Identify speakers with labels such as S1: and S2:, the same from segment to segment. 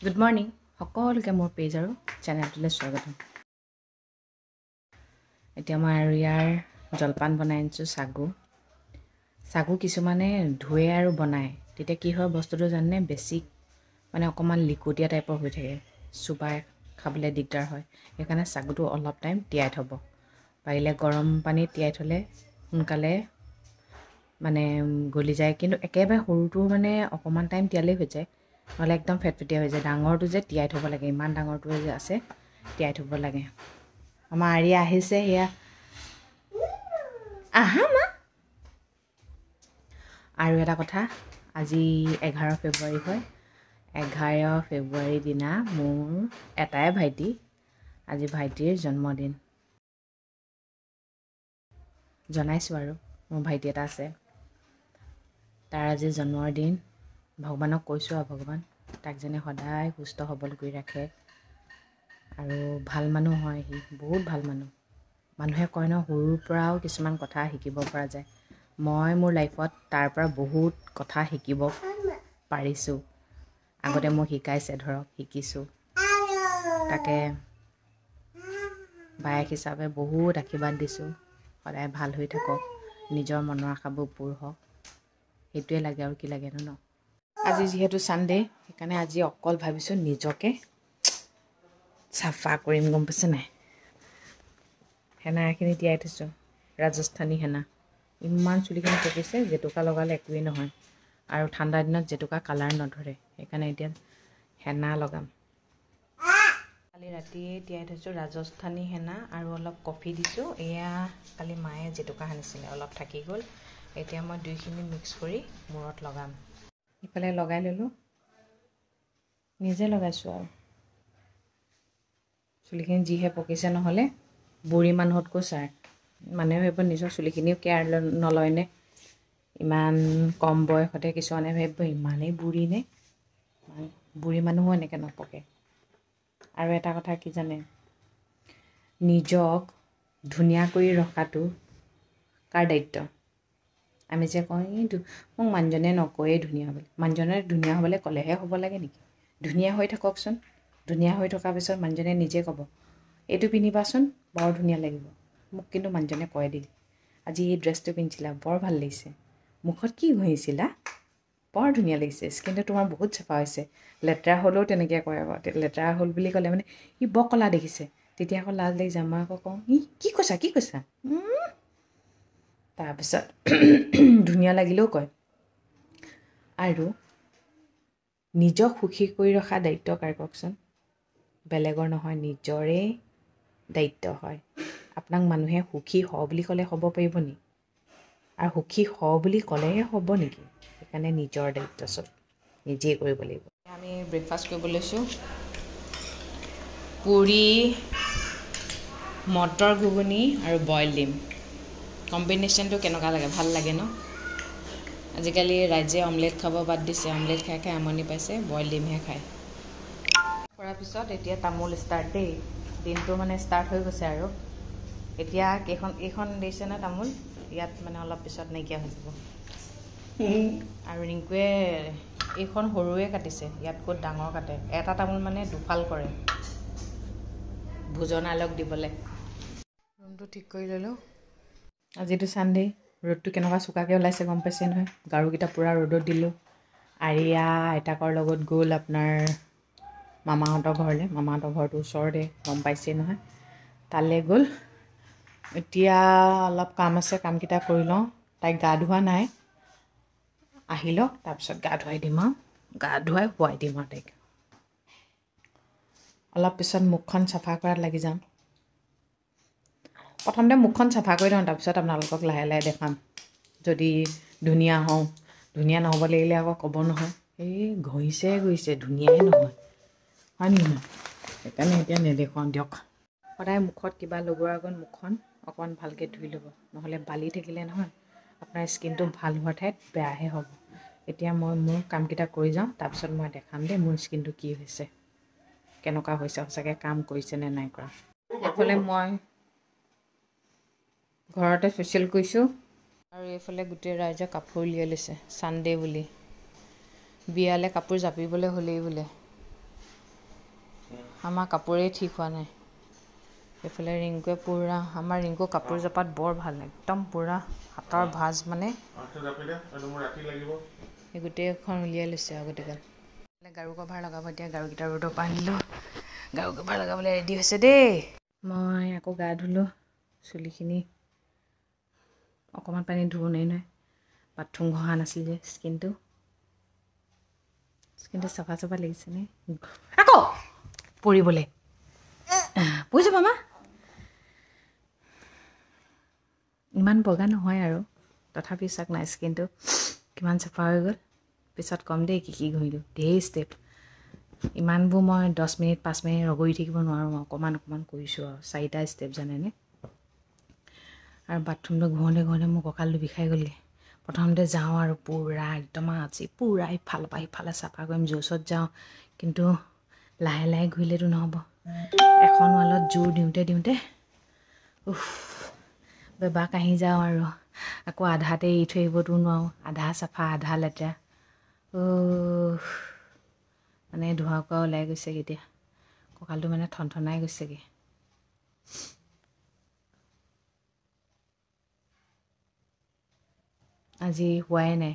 S1: Good morning সকলোকে মোৰ page আৰু চেনেলটোলৈ স্বাগতম। এতিয়া মই আৰু ইয়াৰ জলপান বনাই আনিছোঁ চাগু কিছুমানে ধুৱে আৰু বনায়, তেতিয়া কি হয় বস্তুটো জানে বেছি মানে অকণমান লিকটীয়া টাইপৰ হৈ থাকে, চোবাই খাবলৈ দিগদাৰ হয়। সেইকাৰণে চাগুটো অলপ টাইম তিয়াই থ'ব, পাৰিলে গৰম পানীত তিয়াই থ'লে সোনকালে মানে গলি যায়, কিন্তু একেবাৰে সৰুটো মানে অকণমান টাইম তিয়ালেই হৈ যায়, নহ'লে একদম ফেটফেটীয়া হৈ যায়। ডাঙৰটো যে তিয়াই থ'ব লাগে, ইমান ডাঙৰটো যে আছে তিয়াই থ'ব লাগে। আমাৰ আৰিয়া আহিছে, সেয়া আহা মা। আৰু এটা কথা, আজি 11 ফেব্ৰুৱাৰী হয়। 11 ফেব্ৰুৱাৰীৰ দিনা মোৰ এটাই ভাইটি, আজি ভাইটিৰ জন্মদিন। জনাইছোঁ আৰু মোৰ ভাইটি এটা আছে, তাৰ আজি জন্মদিন। ভগৱানক কৈছোঁ আৰু ভগৱান তাক যেনে সদায় সুস্থ সবল কৰি ৰাখে, আৰু ভাল মানুহ হয় সি, বহুত ভাল মানুহ। মানুহে কয় ন সৰুৰ পৰাও কিছুমান কথা শিকিব পৰা যায়। মই মোৰ লাইফত তাৰ পৰা বহুত কথা শিকিব পাৰিছোঁ। আগতে মোক শিকাইছে, ধৰক শিকিছোঁ, তাকে বায়েক হিচাপে বহুত আশীৰ্বাদ দিছোঁ, সদায় ভাল হৈ থাকক, নিজৰ মনৰ আশাবোৰ পূৰ হওক, সেইটোৱে লাগে আৰু কি লাগেনো ন। আজি যিহেতু ছানডে, সেইকাৰণে আজি অকল ভাবিছোঁ নিজকে চাফা কৰিম, গম পাইছে নাই। হেনা এখিনি তিয়াই থৈছোঁ, ৰাজস্থানী হেনা। ইমান চুলিখিনি পকিছে, জেতুকা লগালে একোৱেই নহয়, আৰু ঠাণ্ডা দিনত জেতুকা কালাৰ নধৰে, সেইকাৰণে এতিয়া হেনা লগাম। কালি ৰাতিয়ে তিয়াই থৈছোঁ ৰাজস্থানী হেনা, আৰু অলপ কফি দিছোঁ। এয়া কালি মায়ে জেতুকা সানিছিলে, অলপ থাকি গ'ল, এতিয়া মই দুইখিনি মিক্স কৰি মূৰত লগাম। ইফালে লগাই ল'লোঁ, নিজে লগাইছোঁ আৰু চুলিখিনি যিহে পকিছে, নহ'লে বুঢ়ী মানুহতকৈ ছাৰ। মানুহে ভাবিব নিজৰ চুলিখিনিও কেয়াৰ নলয়নে, ইমান কম বয়সতে কিছুমানে ভাবিব ইমানেই বুঢ়ী নে, বুঢ়ী মানুহো এনেকৈ নপকে। আৰু এটা কথা কি জানে, নিজক ধুনীয়া কৰি ৰখাটো কাৰ দায়িত্ব? আমি যে কওঁ এইটো মোক মানুহজনে নকয়েই ধুনীয়া হ'বলৈ, মানুহজনে ধুনীয়া হ'বলৈ ক'লেহে হ'ব লাগে নেকি? ধুনীয়া হৈ থাককচোন, ধুনীয়া হৈ থকাৰ পিছত মানুহজনে নিজে ক'ব এইটো পিন্ধিবাচোন বৰ ধুনীয়া লাগিব। মোক কিন্তু মানুহজনে কয় দেই, আজি এই ড্ৰেছটো পিন্ধিছিলা বৰ ভাল লাগিছে, মুখত কি ঘঁহিছিলা বৰ ধুনীয়া লাগিছে, স্কিনটো তোমাৰ বহুত চাফা হৈছে। লেতেৰা হ'লেও তেনেকৈ কয় আকৌ, লেতেৰা হ'ল বুলি ক'লে মানে ই বৰ ক'লা দেখিছে, তেতিয়া আকৌ লাজ লাগি যায়। মই আকৌ কওঁ ই কি কৈছা তাৰপিছত ধুনীয়া লাগিলেও কয়। আৰু নিজক সুখী কৰি ৰখা দায়িত্ব কাৰ কওকচোন? বেলেগৰ নহয়, নিজৰে দায়িত্ব হয়। আপোনাক মানুহে সুখী হ বুলি ক'লে হ'ব পাৰিব নেকি? আৰু সুখী হ বুলি ক'লেহে হ'ব নেকি? সেইকাৰণে নিজৰ দায়িত্ব চব নিজেই কৰিব লাগিব। আমি ব্ৰেকফাষ্ট কৰিব লৈছোঁ, পুৰি, মটৰ ঘুগুনি আৰু বইল ডিম। কম্বিনেশ্যনটো কেনেকুৱা লাগে? ভাল লাগে ন? আজিকালি ৰাইজে অমলেট খাব বাদ দিছে, অমলেট খাই খাই আমনি পাইছে, বইল ডিমহে খায়। কৰাৰ পিছত এতিয়া তামোল ষ্টাৰ্ট দেই, দিনটো মানে ষ্টাৰ্ট হৈ গৈছে আৰু এতিয়া এইখন দিছে না তামোল, ইয়াত মানে অলপ পিছত নাইকিয়া হৈ যাব। আৰু ৰিংকুৱে এইখন সৰুৱে কাটিছে, ইয়াত ক'ত ডাঙৰ কাটে, এটা তামোল মানে দুফাল কৰে ভোজনালয়ক দিবলৈ। ৰুমটো ঠিক কৰি ল'লোঁ। আজিতো ছানডে, ৰ'দটো কেনেকুৱা চোকাকৈ ওলাইছে গম পাইছে নহয়, গাৰুকেইটা পূৰা ৰ'দত দিলোঁ। আৰিয়া আইতাকৰ লগত গ'ল আপোনাৰ মামাহঁতৰ ঘৰলৈ, মামাহঁতৰ ঘৰটো ওচৰতে গম পাইছেই নহয়, তালৈ গ'ল। এতিয়া অলপ কাম আছে, কামকেইটা কৰি লওঁ। তাইক গা ধোৱা নাই, আহি লওক তাৰপিছত গা ধুৱাই দিম আৰু গা ধুৱাই শুৱাই দিম আৰু তাইক। অলপ পিছত মুখখন চাফা কৰাত লাগি যাম। প্ৰথমতে মুখখন চাফা কৰি লওঁ, তাৰপিছত আপোনালোকক লাহে লাহে দেখাম। যদি ধুনীয়া হওঁ, ধুনীয়া নহ'ব লাগিলে আকৌ ক'ব নহয় এই ঘঁহিছে ধুনীয়াই নহয়, হয় নি নহয়? সেইকাৰণে এতিয়া নেদেখুৱাওঁ দিয়ক। সদায় মুখত কিবা লগোৱাৰ আগত মুখখন অকণমান ভালকৈ ধুই ল'ব, নহ'লে বালি থাকিলে নহয় আপোনাৰ স্কিনটো ভাল হোৱাৰ ঠাইত বেয়াহে হ'ব। এতিয়া মই মোৰ কামকেইটা কৰি যাওঁ, তাৰপিছত মই দেখাম দেই মোৰ স্কিনটো কি হৈছে, কেনেকুৱা হৈছে, সঁচাকৈ কাম কৰিছে নে নাই কৰা। এইফালে মই ঘৰতে ফেচিয়েল কৰিছোঁ, আৰু এইফালে গোটেই ৰাইজে কাপোৰ উলিয়াই লৈছে ছানডে' বুলি। বিয়ালৈ কাপোৰ জাপিবলৈ হ'লেই বোলে। আমাৰ কাপোৰেই ঠিক হোৱা নাই এইফালে ৰিংকুৱে পূৰা আমাৰ ৰিংকু কাপোৰ জপাত বৰ ভাল একদম পূৰা হাতৰ ভাজ মানে এই গোটেইখন উলিয়াই লৈছে আৰু গোটেইগাল গাৰু কভাৰ লগাব এতিয়া গাৰুকেইটা ৰ'দৰ পৰা আনিলোঁ গাৰু কভাৰ লগাবলৈ ৰেডি হৈছে দেই মই আকৌ গা ধুলোঁ চুলিখিনি অকণমান পানী ধুব নহয় বাথৰুম ঘঁহা নাছিল যে স্কিনটো চাফা চাফা লাগিছেনে আকৌ পৰিবলৈ পৰিছে মামা ইমান বগা নহয় আৰু তথাপি চাক নাই স্কিনটো কিমান চাফা হৈ গ'ল পিছত কম দেই কি ঘঁহিলোঁ ধেৰ ষ্টেপ ইমানবোৰ মই 10 মিনিট 5 মিনিট ৰগৰি থাকিব নোৱাৰোঁ অকণমান কৰিছোঁ আৰু 4টা ষ্টেপ জানেনে আৰু বাথৰুমটো ঘঁহোতে মোৰ কঁকালটো বিষাই গ'লগৈ প্ৰথমতে যাওঁ আৰু পূৰা একদম আজি পূৰা ইফালৰ পৰা সিফালে চাফা কৰিম জোচত যাওঁ কিন্তু লাহে লাহে ঘূৰিলেতো নহ'ব এখন ৱালত জোৰ দিওঁতে বেবাক আহি যাওঁ আৰু আকৌ আধাতে এৰি থৈ আহিবতো নোৱাৰোঁ আধা চাফা আধা লেতেৰা মানে ধোঁৱা কোৱা ওলাই গৈছেগৈ এতিয়া কঁকালটো মানে থনথনাই গৈছেগৈ আজি হোৱাই নাই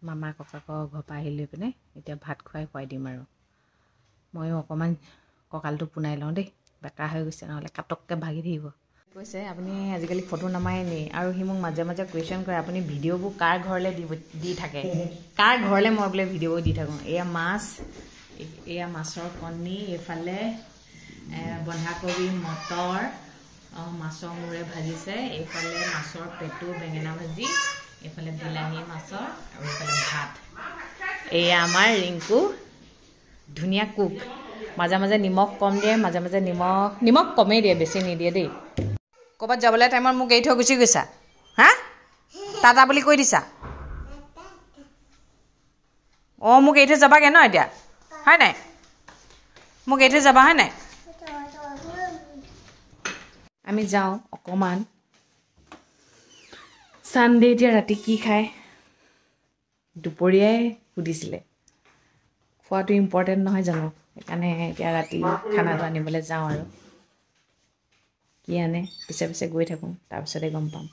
S1: মামা ককাকৰ ঘৰৰ পৰা আহি লৈ পিনে এতিয়া ভাত খুৱাই দিম আৰু ময়ো অকণমান কঁকালটো পোনাই লওঁ দেই বেকা হৈ গৈছে নহ'লে কাটককৈ ভাগি থাকিব কৈছে আপুনি আজিকালি ফটো নামাৰে নি আৰু সি মোক মাজে মাজে কুৱেশ্যন কৰে আপুনি ভিডিঅ'বোৰ কাৰ ঘৰলৈ দি থাকে কাৰ ঘৰলৈ মই বোলে ভিডিঅ'বোৰ দি থাকোঁ এয়া মাছ এয়া মাছৰ কণী এইফালে বন্ধাকবি মটৰ মাছৰ মূৰে ভাজিছে এইফালে মাছৰ পেটু বেঙেনা ভাজি এইফালে বিলাহী মাছৰ আৰু এইফালে ভাত এয়া আমাৰ ৰিংকু ধুনীয়া কুক মাজে মাজে নিমখ কম দিয়ে মাজে মাজে নিমখ কমেই দিয়ে বেছি নিদিয়ে দেই ক'ৰবাত যাবলৈ টাইমত মোক এৰি থৈ গুচি গৈছা হা টাটা বুলি কৈ দিছা মোক এৰি থৈ যাবাগৈ ন এতিয়া হয় নাই মোক এৰি থৈ যাবা হয় নাই আমি যাওঁ অকণমান চানডে এতিয়া ৰাতি কি খায় দুপৰীয়াই সুধিছিলে খোৱাটো ইম্পৰ্টেণ্ট নহয় জানো সেইকাৰণে এতিয়া ৰাতি খানাটো আনিবলৈ যাওঁ আৰু কি আনে পিছে গৈ থাকোঁ তাৰপিছতে গম পাম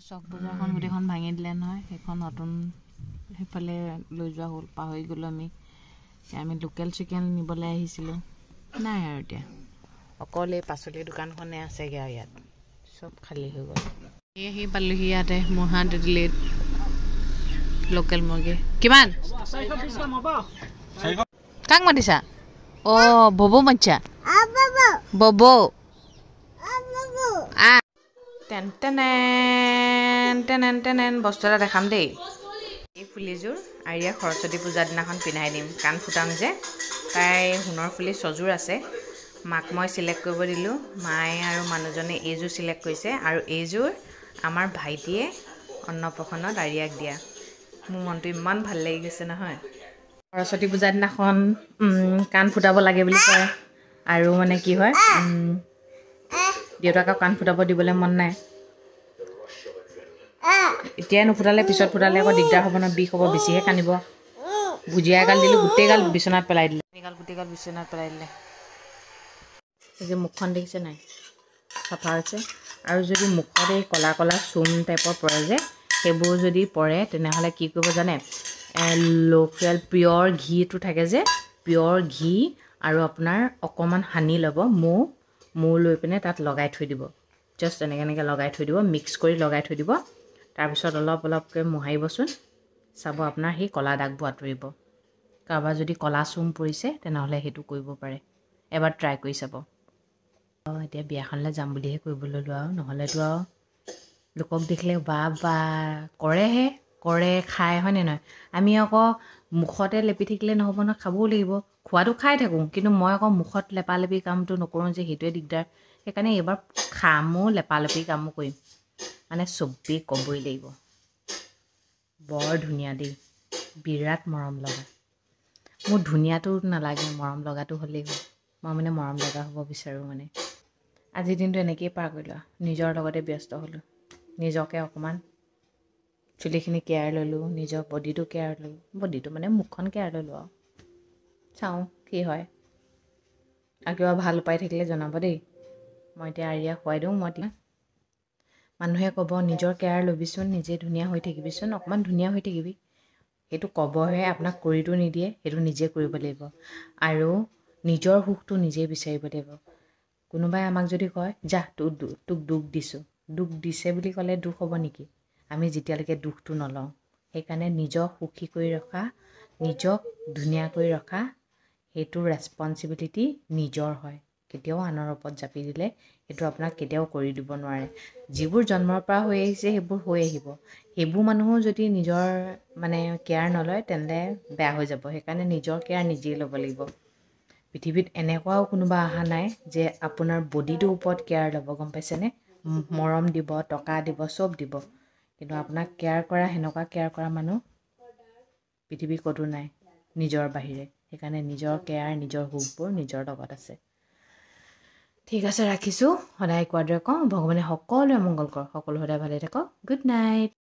S1: চক বজাৰখন গোটেইখন ভাঙি দিলে নহয় সেইখন নতুন সেইফালে লৈ যোৱা হ'ল পাহৰি গ'লোঁ আমি লোকেল চিকেন নিবলৈ আহিছিলোঁ নাই আৰু এতিয়া অকল এই পাচলিৰ দোকানখনে আছেগৈ আৰু ইয়াত চব খালী হৈ গ'ল আহি পালোহি ইয়াতে মহা দিল্লীত লোকেল মুৰ্গী কিমান কাক মাতিছা ববৌ মাতিছা ববৌ টেন বস্তু এটা দেখাম দেই এই ফুলিযোৰ আৰিয়া সৰস্বতী পূজাৰ দিনাখন পিন্ধাই দিম কাণ ফুটাম যে তাই সোণৰ ফুলি ছযোৰ আছে মাক মই চিলেক্ট কৰিব দিলোঁ মায়ে আৰু মানুহজনে এইযোৰ চিলেক্ট কৰিছে আৰু এইযোৰ আমাৰ ভাইটিয়ে অন্নপ্ৰসন্নত আৰিয়াক দিয়া মোৰ মনটো ইমান ভাল লাগি গৈছে নহয় সৰস্বতী পূজাৰ দিনাখন কাণ ফুটাব লাগে বুলি কয় আৰু মানে কি হয় দেউতাকক কাণ ফুটাব দিবলৈ মন নাই এতিয়াই নুফুটালে পিছত ফুটালে আকৌ দিগদাৰ হ'ব নহয় বিষ হ'ব বেছিহে কান্দিব ভুজিয়া এগাল দিলোঁ গোটেইগাল বিচনাত পেলাই দিলে গোটেইগাল বিচনাত পেলাই দিলে এই যে মুখখন দেখিছে নাই চাফা হৈছে আৰু যদি মুখত এই ক'লা ক'লা চূণ টাইপৰ পৰে যে সেইবোৰ যদি পৰে তেনেহ'লে কি কৰিব জানে লোকেল পিয়ৰ ঘিটো থাকে যে পিয়ৰ ঘি আৰু আপোনাৰ অকণমান সানি ল'ব মৌ লৈ পিনে তাত লগাই থৈ দিব জাষ্ট এনেকৈ লগাই থৈ দিব মিক্স কৰি লগাই থৈ দিব তাৰপিছত অলপকৈ মোহাৰিবচোন চাব আপোনাৰ সেই ক'লা দাগবোৰ আঁতৰিব কাৰোবাৰ যদি ক'লা চূণ পৰিছে তেনেহ'লে সেইটো কৰিব পাৰে এবাৰ ট্ৰাই কৰি চাব এতিয়া বিয়াখনলৈ যাম বুলিহে কৰিবলৈ ল'লোঁ আৰু নহ'লেতো আৰু লোকক দেখিলে বা কৰে খায় হয়নে নহয় আমি আকৌ মুখতে লেপি থাকিলে নহ'ব নহয় খাবও লাগিব খোৱাটো খাই থাকোঁ কিন্তু মই আকৌ মুখত লেপালেপি কামটো নকৰোঁ যে সেইটোৱে দিগদাৰ সেইকাৰণে এইবাৰ খামো লেপালেপি কামো কৰিম মানে চবেই ক'বই লাগিব বৰ ধুনীয়া দেই বিৰাট মৰম লগা মোৰ ধুনীয়াটো নালাগে মৰম লগাটো হ'লেই হ'ল মই মানে মৰম লগা হ'ব বিচাৰোঁ মানে আজিৰ দিনটো এনেকৈয়ে পাৰ কৰিলোঁ নিজৰ লগতে ব্যস্ত হ'লোঁ নিজকে অকণমান চুলিখিনি কেয়াৰ ল'লোঁ নিজৰ বডিটো কেয়াৰ ল'লোঁ বডিটো মানে মুখখন কেয়াৰ ল'লোঁ আৰু চাওঁ কি হয় আৰু কিবা ভাল পাই থাকিলে জনাব দেই মই এতিয়া আৰিয়া খুৱাই দিওঁ মানুহে ক'ব নিজৰ কেয়াৰ ল'বিচোন নিজে ধুনীয়া হৈ থাকিবিচোন অকণমান ধুনীয়া হৈ থাকিবি সেইটো ক'বহে আপোনাক কৰিতো নিদিয়ে সেইটো নিজে কৰিব লাগিব আৰু নিজৰ সুখটো নিজে বিচাৰিব লাগিব কোনোবাই আমাক যদি কয় যা তোক দুখ দিছোঁ দুখ দিছে বুলি ক'লে দুখ হ'ব নেকি আমি যেতিয়ালৈকে দুখটো নলওঁ সেইকাৰণে নিজক সুখী কৰি ৰখা নিজক ধুনীয়া কৰি ৰখা সেইটো ৰেছপনচিবিলিটি নিজৰ হয় কেতিয়াও আনৰ ওপৰত জাপি দিলে সেইটো আপোনাক কেতিয়াও কৰি দিব নোৱাৰে যিবোৰ জন্মৰ পৰা হৈ আহিছে সেইবোৰ হৈ আহিব সেইবোৰ মানুহো যদি নিজৰ মানে কেয়াৰ নলয় তেন্তে বেয়া হৈ যাব সেইকাৰণে নিজৰ কেয়াৰ নিজেই ল'ব লাগিব পৃথিৱীত এনেকুৱাও কোনোবা অহা নাই যে আপোনাৰ বডিটোৰ ওপৰত কেয়াৰ ল'ব গম পাইছেনে মৰম দিব টকা দিব চব দিব কিন্তু আপোনাক কেয়াৰ কৰা সেনেকুৱা কেয়াৰ কৰা মানুহ পৃথিৱীত ক'তো নাই নিজৰ বাহিৰে সেইকাৰণে নিজৰ কেয়াৰ নিজৰ সুখবোৰ নিজৰ লগত আছে ঠিক আছে ৰাখিছোঁ সদায় কোৱাৰ দৰে কওঁ ভগৱানে সকলোৱে মংগল কৰক সকলো সদায় ভালে থাকক গুড নাইট